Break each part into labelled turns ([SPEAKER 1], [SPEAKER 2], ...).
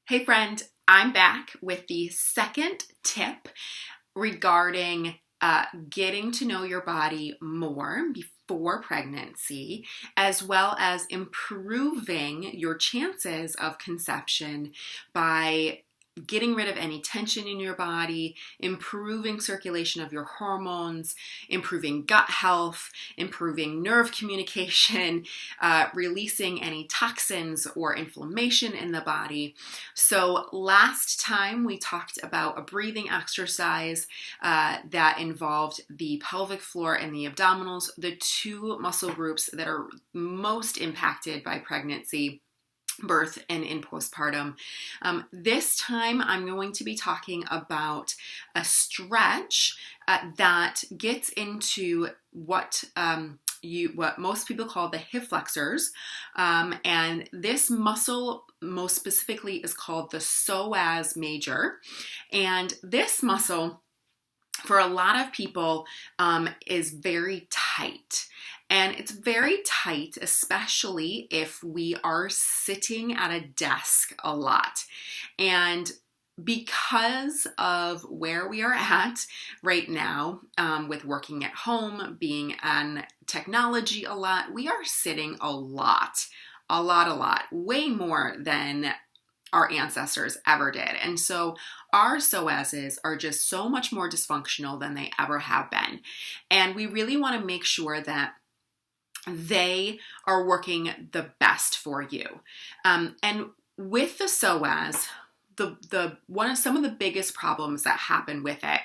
[SPEAKER 1] Hey friend, I'm back with the second tip regarding getting to know your body more before pregnancy, as well as improving your chances of conception by getting rid of any tension in your body, improving circulation of your hormones, improving gut health, improving nerve communication, releasing any toxins or inflammation in the body. So last time we talked about a breathing exercise that involved the pelvic floor and the abdominals, the two muscle groups that are most impacted by pregnancy, birth, and in postpartum. This time I'm going to be talking about a stretch that gets into what most people call the hip flexors, and this muscle most specifically is called the psoas major, and this muscle for a lot of people is very tight. And it's very tight, especially if we are sitting at a desk a lot. And because of where we are at right now, with working at home, being on technology a lot, we are sitting a lot, way more than our ancestors ever did. And so our psoases are just so much more dysfunctional than they ever have been. And we really want to make sure that they are working the best for you. And with the psoas, some of the biggest problems that happen with it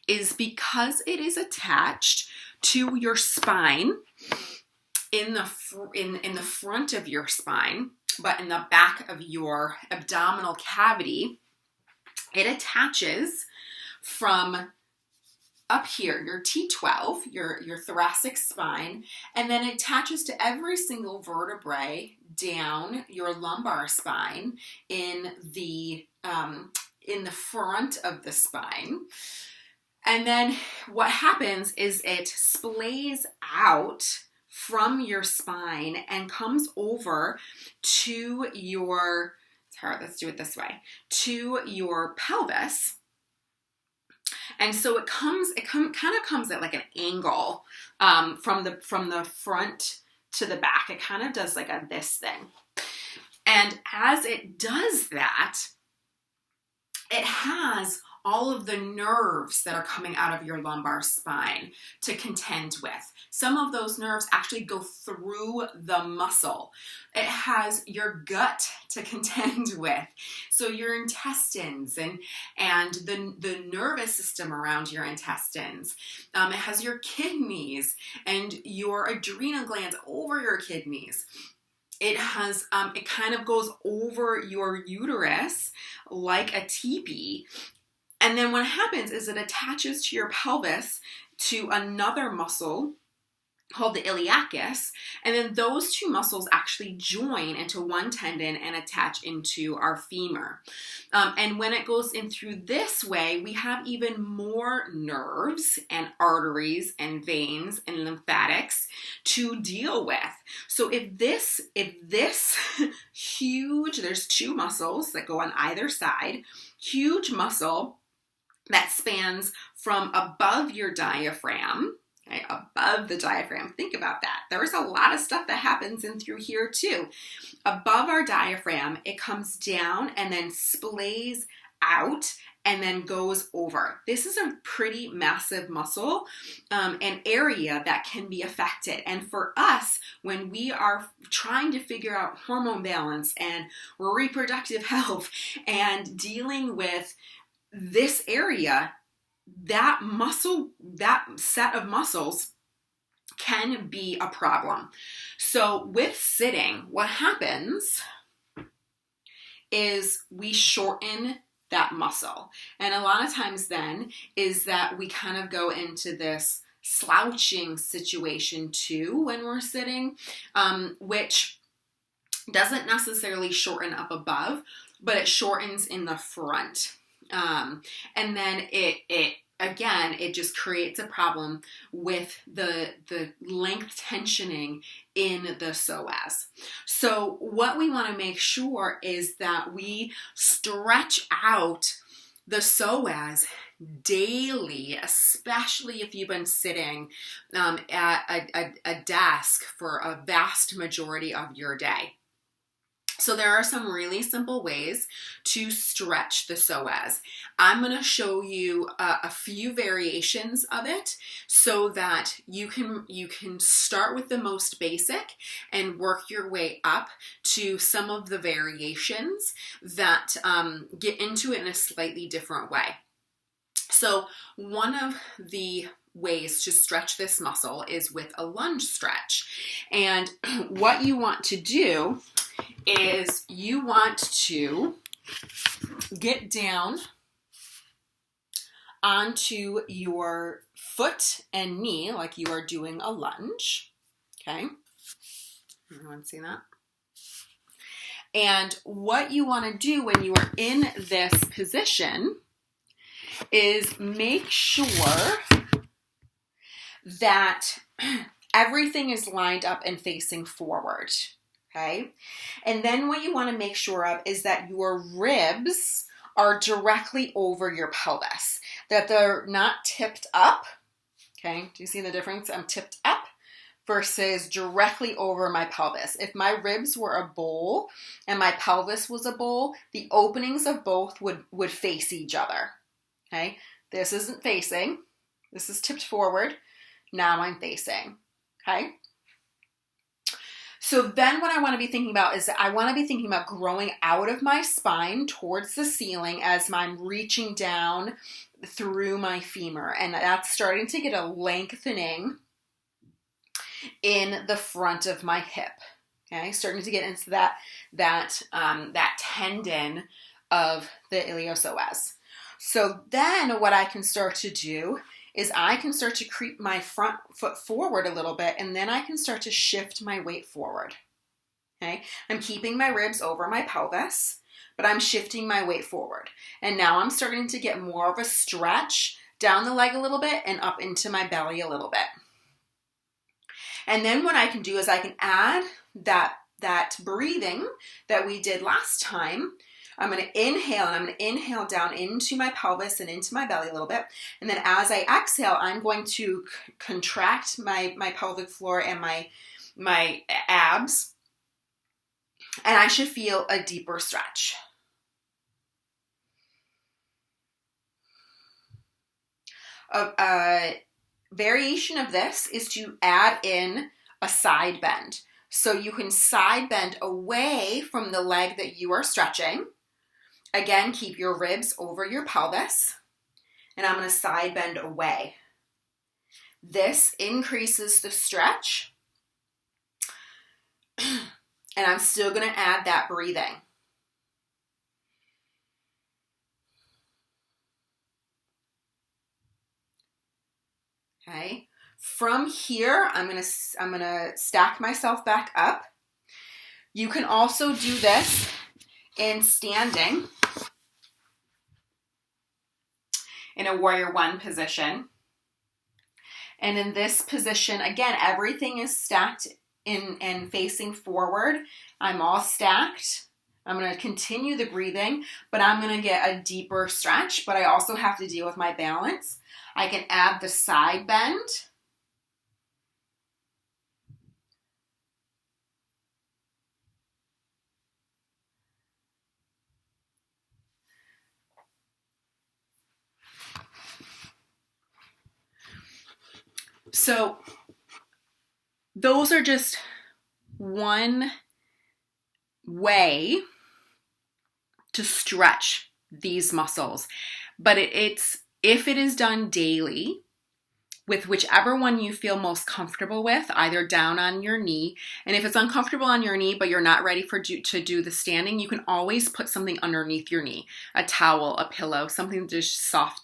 [SPEAKER 1] is because it is attached to your spine in the front of your spine, but in the back of your abdominal cavity. It attaches from up here, your T12, your thoracic spine, and then it attaches to every single vertebrae down your lumbar spine in the front of the spine. And then what happens is it splays out from your spine and comes over to your, let's do it this way, to your pelvis. And so it kind of comes at like an angle from the front to the back. It kind of does like this thing. And as it does that, it has all of the nerves that are coming out of your lumbar spine to contend with. Some of those nerves actually go through the muscle. It has your gut to contend with. So your intestines and the nervous system around your intestines. It has your kidneys and your adrenal glands over your kidneys. It has, it kind of goes over your uterus like a teepee. And then what happens is it attaches to your pelvis to another muscle called the iliacus, and then those two muscles actually join into one tendon and attach into our femur. And when it goes in through this way, we have even more nerves and arteries and veins and lymphatics to deal with. So if this huge, there's two muscles that go on either side, huge muscle that spans from above your diaphragm, okay, above the diaphragm. Think about that. There's a lot of stuff that happens in through here too. Above our diaphragm, it comes down and then splays out and then goes over. This is a pretty massive muscle, an area that can be affected. And for us, when we are trying to figure out hormone balance and reproductive health and dealing with this area, that muscle, that set of muscles can be a problem. So with sitting, what happens is we shorten that muscle. And a lot of times then is that we kind of go into this slouching situation too when we're sitting, which doesn't necessarily shorten up above, but it shortens in the front. And then it again, it just creates a problem with the length tensioning in the psoas. So what we want to make sure is that we stretch out the psoas daily, especially if you've been sitting at a desk for a vast majority of your day. So there are some really simple ways to stretch the psoas. I'm going to show you a few variations of it so that you can start with the most basic and work your way up to some of the variations that get into it in a slightly different way. So one of the ways to stretch this muscle is with a lunge stretch. And what you want to do is you want to get down onto your foot and knee like you are doing a lunge. Okay? Everyone see that? And what you want to do when you are in this position is make sure that everything is lined up and facing forward. Okay? And then what you want to make sure of is that your ribs are directly over your pelvis, that they're not tipped up. Okay? Do you see the difference? I'm tipped up versus directly over my pelvis. If my ribs were a bowl and my pelvis was a bowl, the openings of both would face each other. Okay? This isn't facing. This is tipped forward. Now I'm facing. Okay? So then what I want to be thinking about is that I want to be thinking about growing out of my spine towards the ceiling as I'm reaching down through my femur. And that's starting to get a lengthening in the front of my hip. Okay, starting to get into that tendon of the iliopsoas. So then what I can start to do is I can start to creep my front foot forward a little bit, and then I can start to shift my weight forward. Okay, I'm keeping my ribs over my pelvis, but I'm shifting my weight forward. And now I'm starting to get more of a stretch down the leg a little bit and up into my belly a little bit. And then what I can do is I can add that breathing that we did last time. I'm going to inhale, and I'm going to inhale down into my pelvis and into my belly a little bit. And then as I exhale, I'm going to contract my pelvic floor and my abs. And I should feel a deeper stretch. A variation of this is to add in a side bend. So you can side bend away from the leg that you are stretching. Again, keep your ribs over your pelvis. And I'm going to side bend away. This increases the stretch. And I'm still going to add that breathing. Okay. From here, I'm gonna stack myself back up. You can also do this in standing in a warrior one position. And in this position, again, everything is stacked in and facing forward. I'm all stacked. I'm going to continue the breathing, but I'm going to get a deeper stretch, but I also have to deal with my balance. I can add the side bend. So those are just one way to stretch these muscles. But it's if it is done daily with whichever one you feel most comfortable with, either down on your knee. And if it's uncomfortable on your knee, but you're not ready to do the standing, you can always put something underneath your knee, a towel, a pillow, something to just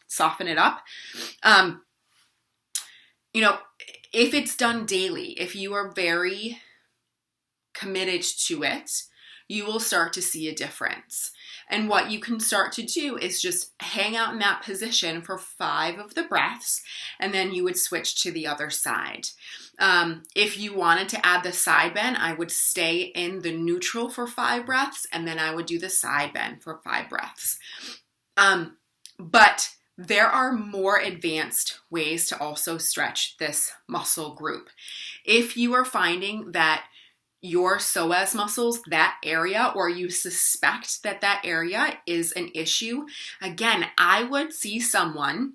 [SPEAKER 1] soften it up. If it's done daily, if you are very committed to it, you will start to see a difference. And what you can start to do is just hang out in that position for 5 of the breaths, and then you would switch to the other side. If you wanted to add the side bend, I would stay in the neutral for 5 breaths, and then I would do the side bend for 5 breaths. But there are more advanced ways to also stretch this muscle group. If you are finding that your psoas muscles, that area, or you suspect that that area is an issue, again, I would see someone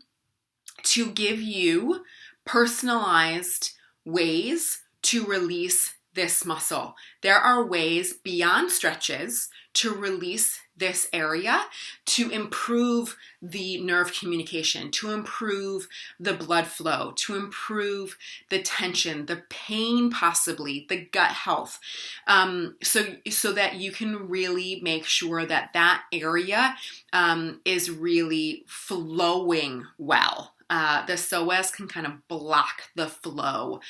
[SPEAKER 1] to give you personalized ways to release this muscle. There are ways beyond stretches to release this area to improve the nerve communication, to improve the blood flow, to improve the tension, the pain, possibly the gut health, so that you can really make sure that that area is really flowing well. The psoas can kind of block the flow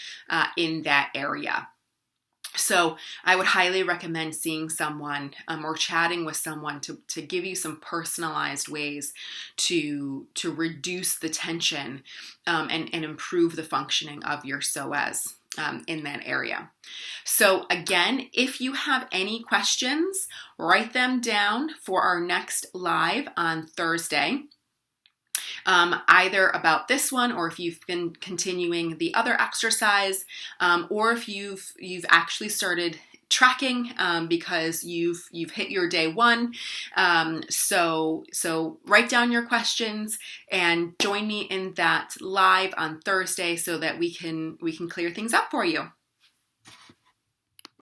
[SPEAKER 1] in that area. So I would highly recommend seeing someone or chatting with someone to give you some personalized ways to reduce the tension and improve the functioning of your psoas in that area. So again, if you have any questions, write them down for our next live on Thursday. Either about this one, or if you've been continuing the other exercise, or if you've actually started tracking because you've hit your day 1. So write down your questions and join me in that live on Thursday so that we can clear things up for you.